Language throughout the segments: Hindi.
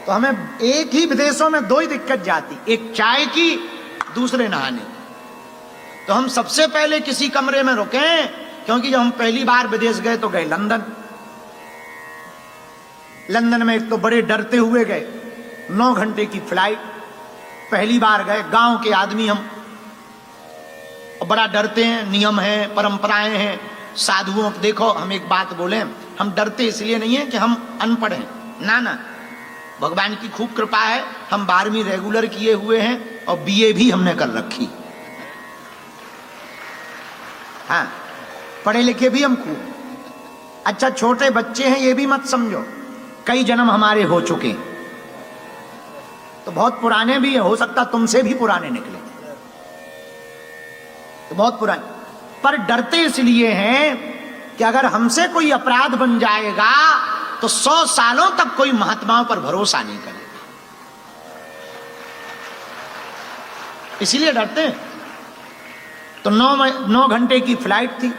तो हमें एक ही विदेशों में दो ही दिक्कत जाती, एक चाय की, दूसरे नहाने। तो हम सबसे पहले किसी कमरे में रुके, क्योंकि जब हम पहली बार विदेश गए तो गए लंदन। लंदन में एक तो बड़े डरते हुए गए, 9 घंटे की फ्लाइट, पहली बार गए, गांव के आदमी हम, और बड़ा डरते हैं, नियम है, परंपराएं हैं, साधुओं को देखो। हम एक बात बोले, हम डरते इसलिए नहीं है कि हम अनपढ़ हैं, ना ना, भगवान की खूब कृपा है, हम 12वीं रेगुलर किए हुए हैं और बीए भी हमने कर रखी। हाँ, पढ़े लिखे भी हम खूब। अच्छा, छोटे बच्चे हैं ये भी मत समझो, कई जन्म हमारे हो चुके, तो बहुत पुराने भी है, हो सकता तुमसे भी पुराने निकले, तो बहुत पुराने। पर डरते इसलिए हैं कि अगर हमसे कोई अपराध बन जाएगा तो 100 सालों तक कोई महात्माओं पर भरोसा नहीं करेगा, इसीलिए डरते हैं। तो 9 घंटे की फ्लाइट थी,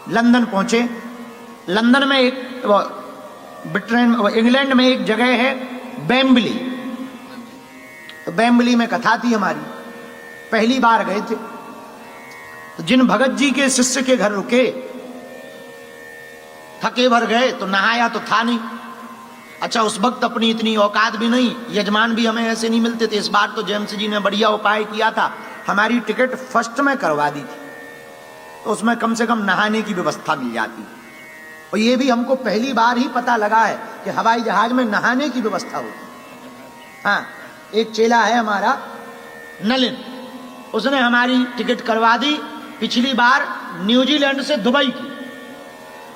लंदन पहुंचे। लंदन में एक, इंग्लैंड में एक जगह है वेम्बली, तो वेम्बली में कथा थी हमारी, पहली बार गए थे। तो जिन भगत जी के शिष्य के घर रुके, थके भर गए, तो नहाया तो था नहीं। अच्छा, उस वक्त अपनी इतनी औकात भी नहीं, यजमान भी हमें ऐसे नहीं मिलते थे। इस बार तो जेम्स जी ने बढ़िया उपाय किया था, हमारी टिकट फर्स्ट में करवा दी थी, तो उसमें कम से कम नहाने की व्यवस्था मिल जाती। और ये भी हमको पहली बार ही पता लगा है कि हवाई जहाज में नहाने की व्यवस्था होती। हाँ, एक चेला है हमारा नलिन, उसने हमारी टिकट करवा दी, पिछली बार न्यूजीलैंड से दुबई की,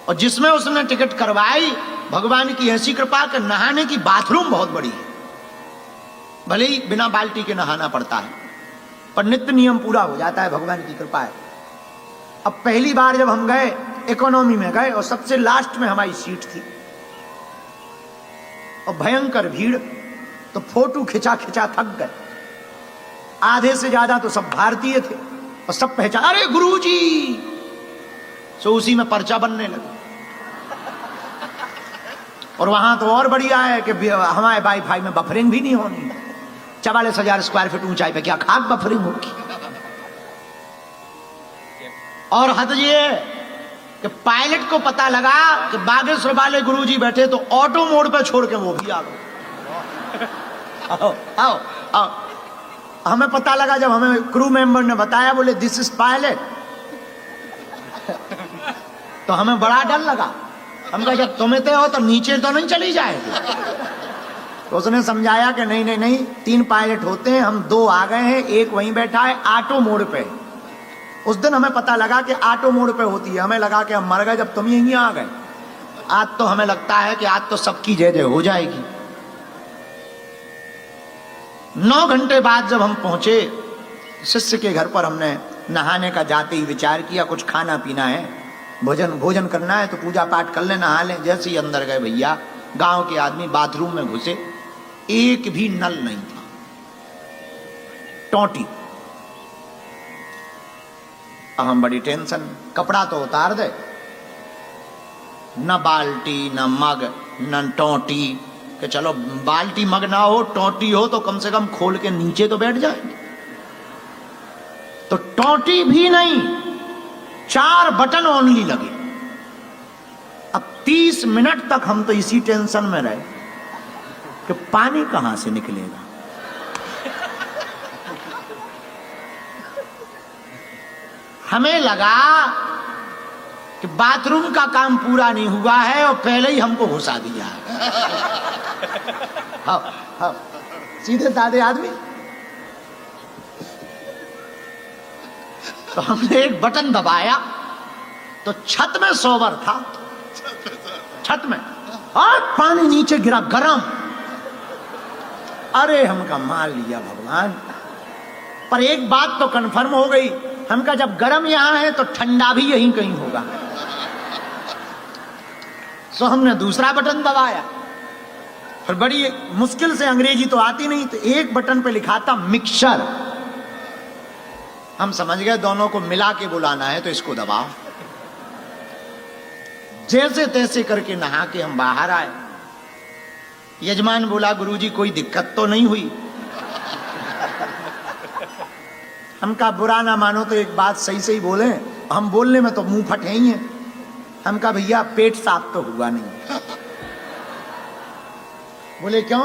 और जिसमें उसने टिकट करवाई, भगवान की ऐसी कृपा कि नहाने की बाथरूम बहुत बड़ी है, भले ही बिना बाल्टी के नहाना पड़ता है, पर नित्य नियम पूरा हो जाता है, भगवान की कृपा है। अब पहली बार जब हम गए, इकोनॉमी में गए और सबसे लास्ट में हमारी सीट थी, और भयंकर भीड़, तो फोटो खिंचा खिंचा थक गए। आधे से ज्यादा तो सब भारतीय थे और सब पहचान, अरे गुरुजी, सो उसी में पर्चा बनने लगे। और वहां तो और बढ़िया है कि हमारे वाईफाई में बफरिंग भी नहीं होनी, 44,000 स्क्वायर फीट ऊंचाई पे क्या खाक बफरिंग होगी। और हद ये कि पायलट को पता लगा कि बागेश्वर वाले गुरुजी बैठे, तो ऑटो मोड पे छोड़ के वो भी आ गए। आओ आओ आओ, हमें पता लगा जब हमें क्रू मेंबर ने बताया, बोले दिस इज पायलट, तो हमें बड़ा डर लगा। हम कहा जब तुम्हें तो हो तो नीचे तो नहीं चली जाएगी। तो उसने समझाया कि नहीं नहीं नहीं, 3 पायलट होते हैं, हम 2 आ गए हैं, एक वहीं बैठा है, ऑटो मोड पे। उस दिन हमें पता लगा कि ऑटो मोड पे होती है, हमें लगा कि हम मर गए जब तुम यहीं आ गए। आज तो हमें लगता है कि आज तो सबकी जय जय हो जाएगी। 9 घंटे बाद जब हम पहुंचे शिष्य के घर पर, हमने नहाने का जाते ही विचार किया, कुछ खाना पीना है, भोजन करना है, तो पूजा पाठ कर ले, नहा लें। जैसे ही अंदर गए भैया, गांव के आदमी बाथरूम में घुसे, एक भी नल नहीं था, टोटी। हम बड़ी टेंशन, कपड़ा तो उतार दे, न बाल्टी न मग न टोटी, कि चलो बाल्टी मग ना हो, टोटी हो तो कम से कम खोल के नीचे तो बैठ जाएंगे। तो टोटी भी नहीं, 4 बटन ओनली लगे। अब 30 मिनट तक हम तो इसी टेंशन में रहे कि पानी कहां से निकलेगा। हमें लगा कि बाथरूम का काम पूरा नहीं हुआ है और पहले ही हमको घुसा दिया है। हाँ, हाँ, सीधे साधे आदमी। तो हमने एक बटन दबाया तो छत में सोवर था, छत में, और पानी नीचे गिरा गरम। अरे हमका मार लिया भगवान। पर एक बात तो कंफर्म हो गई, हमका जब गरम यहां है तो ठंडा भी यहीं कहीं होगा। सो हमने दूसरा बटन दबाया, और बड़ी मुश्किल से, अंग्रेजी तो आती नहीं, तो एक बटन पे लिखा था मिक्सचर। हम समझ गए दोनों को मिला के बुलाना है, तो इसको दबाओ। जैसे तैसे करके नहा के हम बाहर आए। यजमान बोला गुरुजी कोई दिक्कत तो नहीं हुई। हम कहा बुरा ना मानो तो एक बात सही सही बोले, हम बोलने में तो मुंह फटे ही हैं। हम कहा भैया पेट साफ तो हुआ नहीं। बोले क्यों?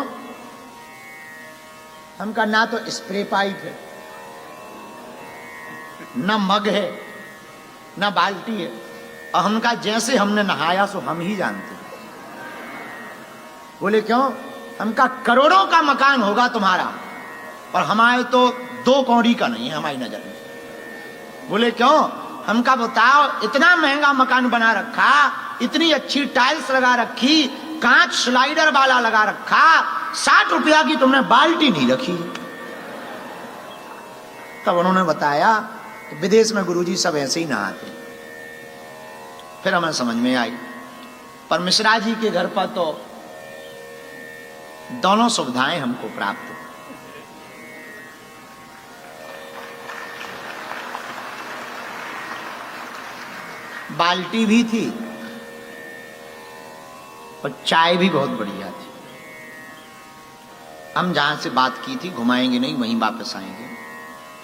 हम कहा ना तो स्प्रे पाइप है, ना मग है, ना बाल्टी है, और हम कहा जैसे हमने नहाया सो हम ही जानते हैं। बोले क्यों? हम कहा करोड़ों का मकान होगा तुम्हारा और हमारे तो 2 कौड़ी का नहीं है हमारी नजर में। बोले क्यों? हम कहा बताओ इतना महंगा मकान बना रखा, इतनी अच्छी टाइल्स लगा रखी, कांच स्लाइडर वाला लगा रखा, 60 रुपया की तुमने बाल्टी नहीं रखी। तब उन्होंने बताया कि विदेश में गुरुजी सब ऐसे ही नहाते। फिर हमें समझ में आई, पर मिश्रा जी के घर पर तो दोनों सुविधाएं हमको प्राप्त हुई। बाल्टी भी थी और चाय भी बहुत बढ़िया थी। हम जहां से बात की थी घुमाएंगे नहीं, वहीं वापस आएंगे।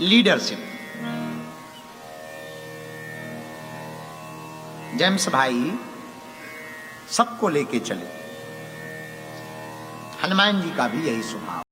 लीडरशिप। जेम्स भाई सबको लेके चले। हनुमान जी का भी यही स्वभाव।